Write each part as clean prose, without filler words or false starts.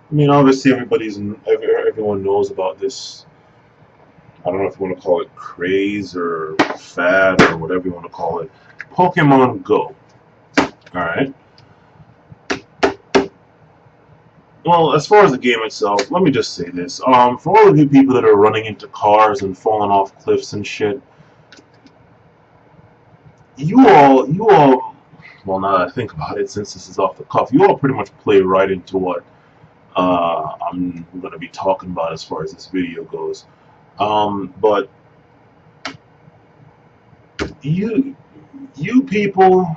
I mean, obviously, everyone knows about this. I don't know if you want to call it craze or fad or whatever you want to call it. Pokemon Go. All right. Well, as far as the game itself, let me just say this. For all of you people that are running into cars and falling off cliffs and shit, you all, well, now that I think about it, since this is off the cuff, you all pretty much play right into what I'm going to be talking about as far as this video goes. But you, you people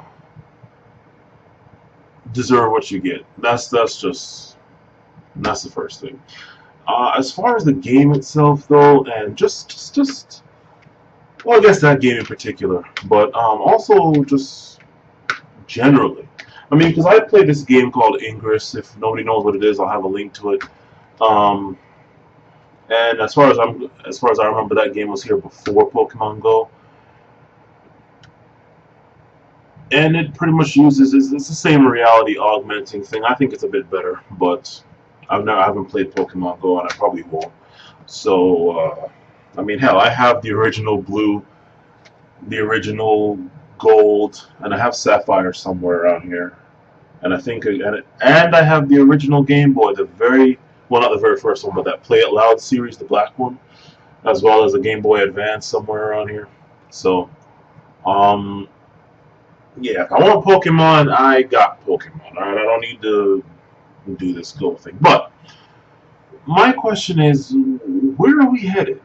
deserve what you get. That's the first thing. As far as the game itself, though, and just well, I guess that game in particular, but also just generally. I mean, because I played this game called Ingress. If nobody knows what it is, I'll have a link to it. Um, and as far as I remember, that game was here before Pokemon Go, and it pretty much uses it's the same reality augmenting thing. I think it's a bit better, but I haven't played Pokemon Go, and I probably won't. So, I mean, hell, I have the original blue, the original gold, and I have sapphire somewhere around here. And I think, and I have the original Game Boy, the very, well, not the very first one, but that Play It Loud series, the black one, as well as the Game Boy Advance somewhere around here. So, um, yeah, if I want Pokemon, I got Pokemon. All right, I don't need to do this Go thing. But my question is, where are we headed?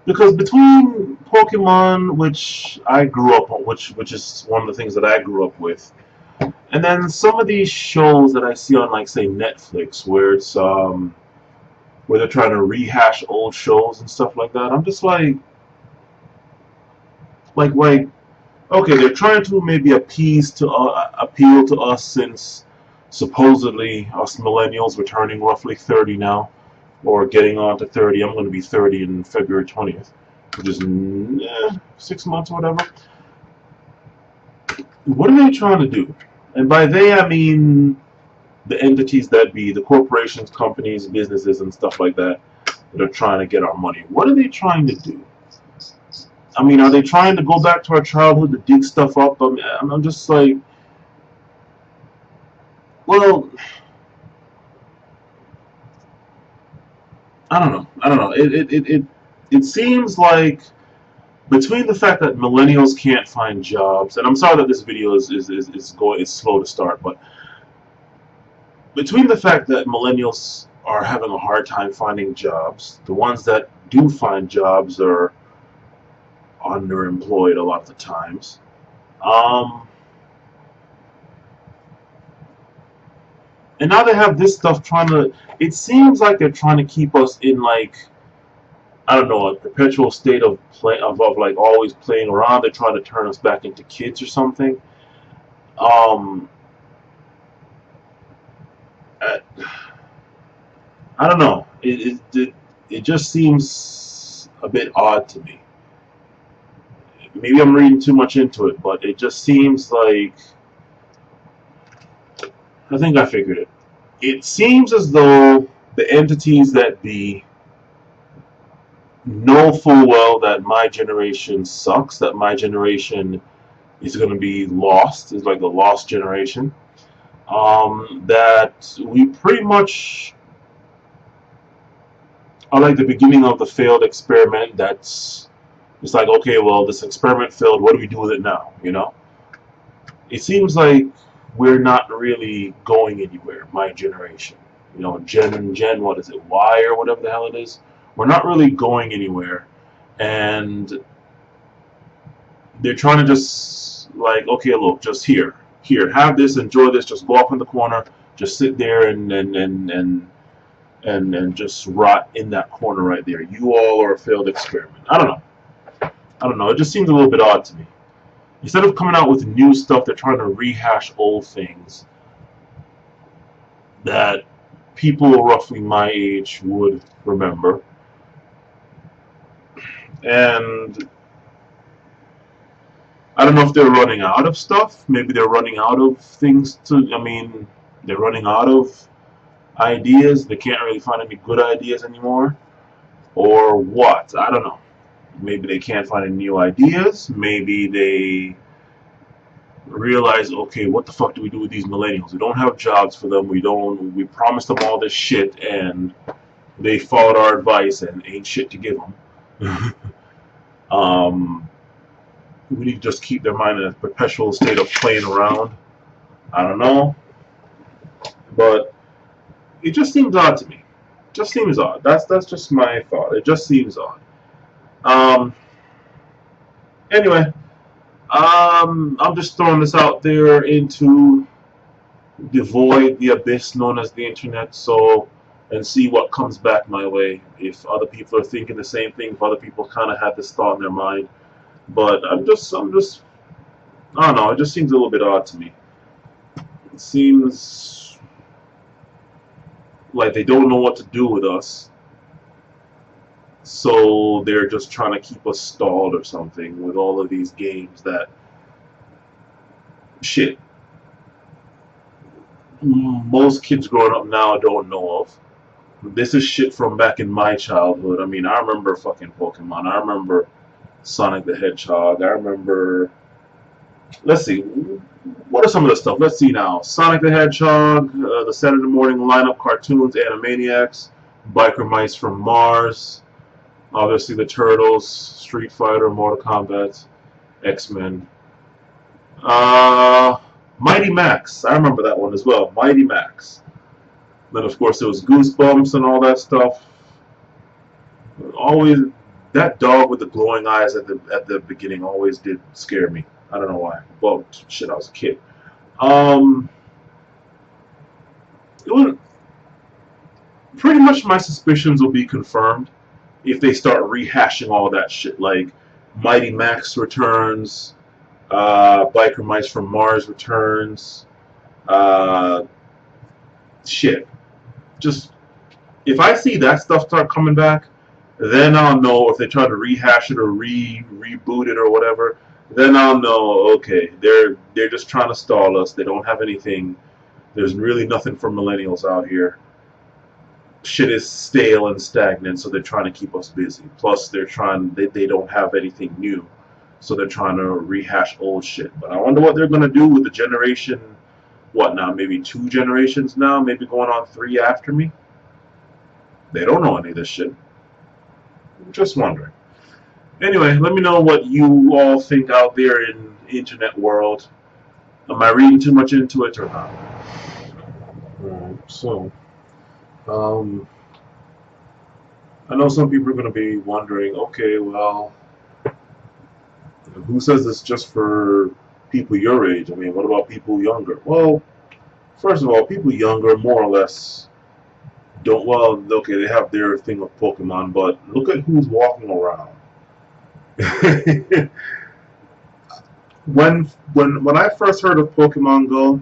Because between Pokemon, which I grew up on, which is one of the things that I grew up with, and then some of these shows that I see on, like, say, Netflix, where it's where they're trying to rehash old shows and stuff like that. I'm just like, okay, they're trying to maybe appeal to us, since supposedly us millennials, we're turning roughly 30 now, or getting on to 30. I'm going to be 30 in February 20th, which is 6 months or whatever. What are they trying to do? And by they, I mean the entities that be the corporations, companies, businesses, and stuff like that that are trying to get our money. What are they trying to do? I mean, are they trying to go back to our childhood to dig stuff up? I mean, I'm just like, well, I don't know. I don't know. It seems like between the fact that millennials can't find jobs, and I'm sorry that this video is slow to start, but between the fact that millennials are having a hard time finding jobs, the ones that do find jobs are underemployed a lot of the times. Um, and now they have this stuff trying to. It seems like they're trying to keep us in, like, I don't know, a perpetual state of like always playing around. They're trying to turn us back into kids or something. Um, I, I don't know. It just seems a bit odd to me. Maybe I'm reading too much into it, but it just seems like, I think I figured it. It seems as though the entities that be know full well that my generation sucks, that my generation is going to be lost, is like a lost generation. That we pretty much are like the beginning of the failed experiment. That's it's like, okay, well, this experiment failed. What do we do with it now? It seems like we're not really going anywhere. My generation, what is it, Y or whatever the hell it is. We're not really going anywhere, and they're trying to just, like, okay, look, just here, have this, enjoy this, just go off in the corner, just sit there and just rot in that corner right there. You all are a failed experiment. I don't know. It just seems a little bit odd to me. Instead of coming out with new stuff, they're trying to rehash old things that people roughly my age would remember. And I don't know if they're running out of stuff. Maybe they're running out of things to. I mean, they're running out of ideas. They can't really find any good ideas anymore, or what? I don't know. Maybe they can't find any new ideas. Maybe they realize, okay, what the fuck do we do with these millennials? We don't have jobs for them. We promised them all this shit, and they followed our advice and ain't shit to give them. um, we need to just keep their mind in a perpetual state of playing around. I don't know, but it just seems odd to me. Just seems odd. That's just my thought. It just seems odd. Um, anyway, I'm just throwing this out there into the void, the abyss known as the internet, so and see what comes back my way. If other people are thinking the same thing, if other people kind of had this thought in their mind, but I don't know. It just seems a little bit odd to me. It seems like they don't know what to do with us, so they're just trying to keep us stalled or something with all of these games that shit most kids growing up now don't know of. This is shit from back in my childhood. I mean, I remember fucking Pokemon. I remember Sonic the Hedgehog. I remember. Let's see. What are some of the stuff? Let's see now. Sonic the Hedgehog, the Saturday morning lineup cartoons, Animaniacs, Biker Mice from Mars, obviously the Turtles, Street Fighter, Mortal Kombat, X-Men. Mighty Max. I remember that one as well. Mighty Max. Then of course there was Goosebumps and all that stuff. Always that dog with the glowing eyes at the beginning always did scare me. I don't know why. Well, shit, I was a kid. It would, pretty much my suspicions will be confirmed if they start rehashing all that shit. Like Mighty Max returns, Biker Mice from Mars returns. Shit. Just if I see that stuff start coming back, then I'll know if they try to rehash it or reboot it or whatever. Then I'll know. Okay, they're just trying to stall us. They don't have anything. There's really nothing for millennials out here. Shit is stale and stagnant, so they're trying to keep us busy. Plus, they don't have anything new, so they're trying to rehash old shit. But I wonder what they're gonna do with the generation. What now? Maybe 2 generations now. Maybe going on 3 after me. They don't know any of this shit. Just wondering. Anyway, let me know what you all think out there in the internet world. Am I reading too much into it or not? Alright, so, I know some people are going to be wondering, okay, well, who says it's just for people your age? I mean, what about people younger? Well, first of all, people younger, more or less, don't, well, okay, they have their thing of Pokemon, but look at who's walking around. when I first heard of Pokemon Go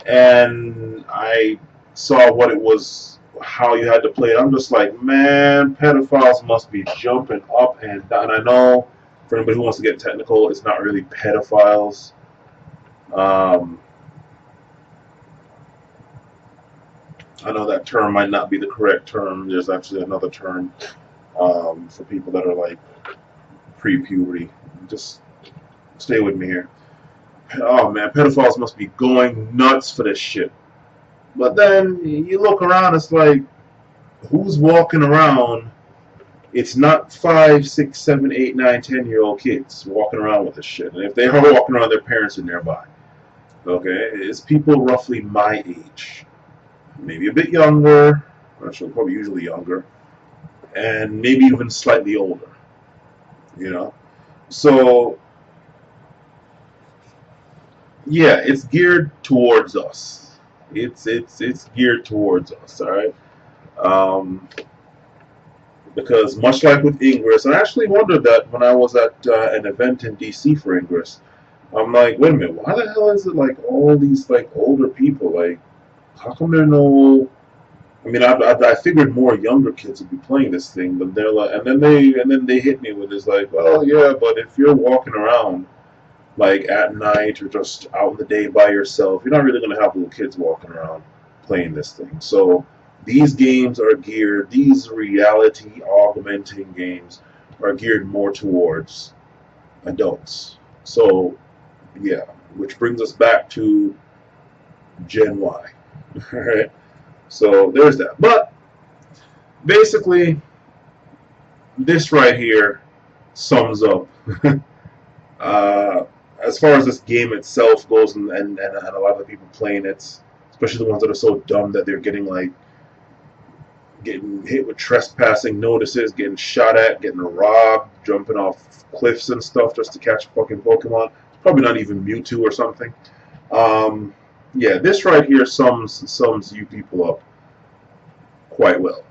and I saw what it was, how you had to play it, I'm just like, man, pedophiles must be jumping up and down. And I know for anybody who wants to get technical, it's not really pedophiles. I know that term might not be the correct term. There's actually another term for people that are like pre-puberty. Just stay with me here. Oh man, pedophiles must be going nuts for this shit. But then you look around, it's like, who's walking around? It's not 5, 6, 7, 8, 9, 10-year-old kids walking around with this shit. And if they are walking around, their parents are nearby. Okay, it's people roughly my age, maybe a bit younger, actually probably usually younger, and maybe even slightly older. You know, so yeah, it's geared towards us. It's geared towards us. All right. Because much like with Ingress, I actually wondered that when I was at an event in DC for Ingress. I'm like, wait a minute, why the hell is it like all these like older people? Like, how come there are no? I mean, I figured more younger kids would be playing this thing, but they're like, and then they hit me with this like, well, yeah, but if you're walking around like at night or just out in the day by yourself, you're not really gonna have little kids walking around. playing this thing. So these games are geared, these reality augmenting games are geared more towards adults. So yeah, which brings us back to Gen Y. All right. So there's that. But basically, this right here sums up as far as this game itself goes, and a lot of the people playing it, especially the ones that are so dumb that they're getting hit with trespassing notices, getting shot at, getting robbed, jumping off cliffs and stuff just to catch a fucking Pokemon. It's probably not even Mewtwo or something. Yeah, this right here sums you people up quite well.